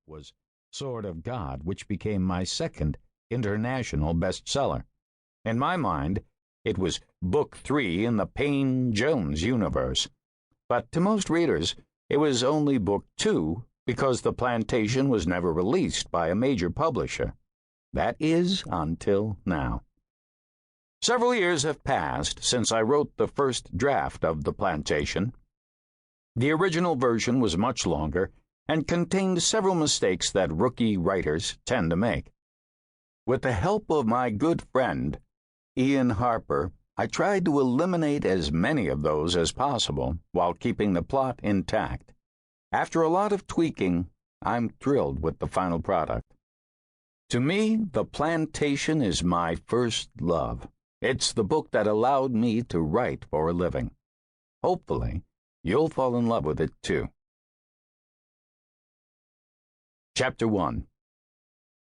was Sword of God, which became my second international bestseller. In my mind, it was Book 3 in the Payne Jones universe. But to most readers, it was only Book 2 because The Plantation was never released by a major publisher. That is, until now. Several years have passed since I wrote the first draft of The Plantation. The original version was much longer and contained several mistakes that rookie writers tend to make. With the help of my good friend, Ian Harper, I tried to eliminate as many of those as possible while keeping the plot intact. After a lot of tweaking, I'm thrilled with the final product. To me, The Plantation is my first love. It's the book that allowed me to write for a living. Hopefully, you'll fall in love with it too. Chapter 1.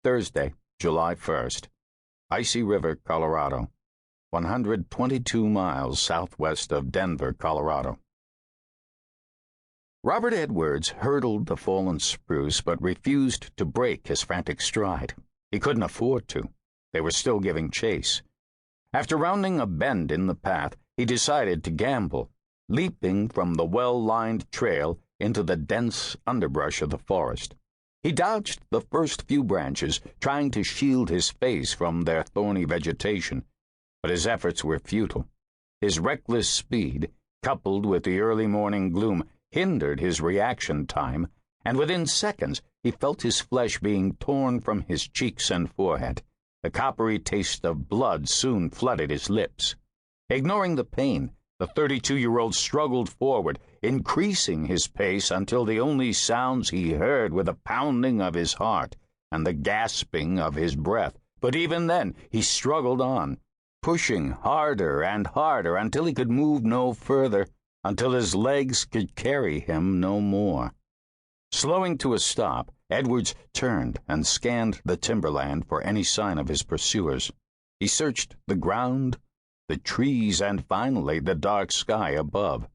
Thursday, July 1st. Icy River, Colorado. 122 miles southwest of Denver, Colorado. Robert Edwards hurdled the fallen spruce but refused to break his frantic stride. He couldn't afford to. They were still giving chase. After rounding a bend in the path, he decided to gamble, leaping from the well-lined trail into the dense underbrush of the forest. He dodged the first few branches, trying to shield his face from their thorny vegetation, but his efforts were futile. His reckless speed, coupled with the early morning gloom, hindered his reaction time, and within seconds he felt his flesh being torn from his cheeks and forehead. The coppery taste of blood soon flooded his lips. Ignoring the pain, the 32-year-old struggled forward, increasing his pace until the only sounds he heard were the pounding of his heart and the gasping of his breath. But even then, he struggled on, pushing harder and harder until he could move no further, until his legs could carry him no more. Slowing to a stop, Edwards turned and scanned the timberland for any sign of his pursuers. He searched the ground, the trees, and finally the dark sky above.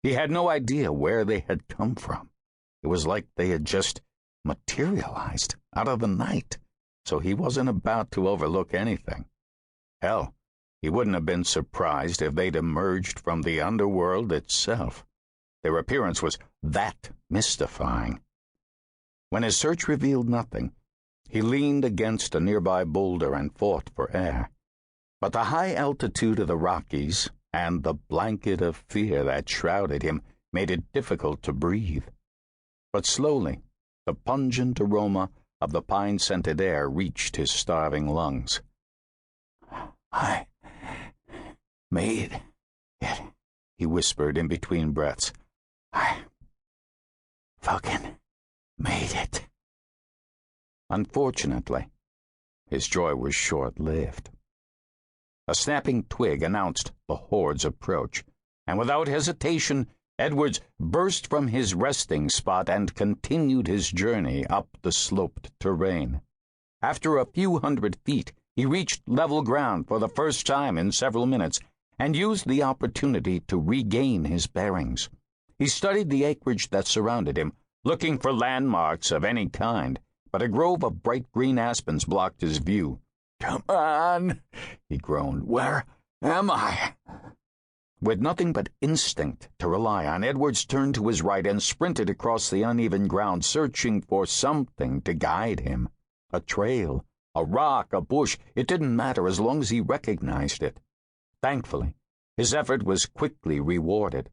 He had no idea where they had come from. It was like they had just materialized out of the night, so he wasn't about to overlook anything. Hell, he wouldn't have been surprised if they'd emerged from the underworld itself. Their appearance was that mystifying. When his search revealed nothing, he leaned against a nearby boulder and fought for air. But the high altitude of the Rockies and the blanket of fear that shrouded him made it difficult to breathe. But slowly, the pungent aroma of the pine-scented air reached his starving lungs. "I made it," he whispered in between breaths. "I fucking made it." Unfortunately, his joy was short-lived. A snapping twig announced the horde's approach, and without hesitation, Edwards burst from his resting spot and continued his journey up the sloped terrain. After a few hundred feet, he reached level ground for the first time in several minutes and used the opportunity to regain his bearings. He studied the acreage that surrounded him, looking for landmarks of any kind, but a grove of bright green aspens blocked his view. "Come on," he groaned. "Where am I?" With nothing but instinct to rely on, Edwards turned to his right and sprinted across the uneven ground, searching for something to guide him. A trail, a rock, a bush, it didn't matter as long as he recognized it. Thankfully, his effort was quickly rewarded.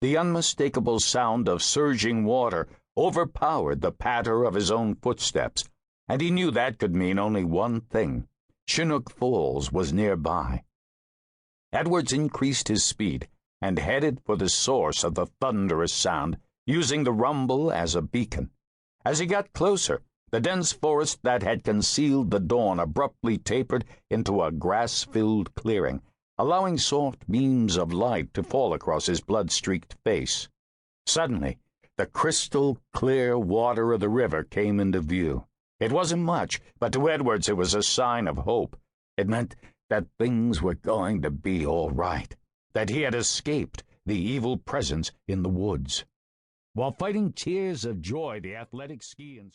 The unmistakable sound of surging water overpowered the patter of his own footsteps, and he knew that could mean only one thing. Chinook Falls was nearby. Edwards increased his speed and headed for the source of the thunderous sound, using the rumble as a beacon. As he got closer, the dense forest that had concealed the dawn abruptly tapered into a grass-filled clearing, allowing soft beams of light to fall across his blood-streaked face. Suddenly, the crystal-clear water of the river came into view. It wasn't much, but to Edwards it was a sign of hope. It meant that things were going to be all right, that he had escaped the evil presence in the woods. While fighting tears of joy, the athletic ski instructor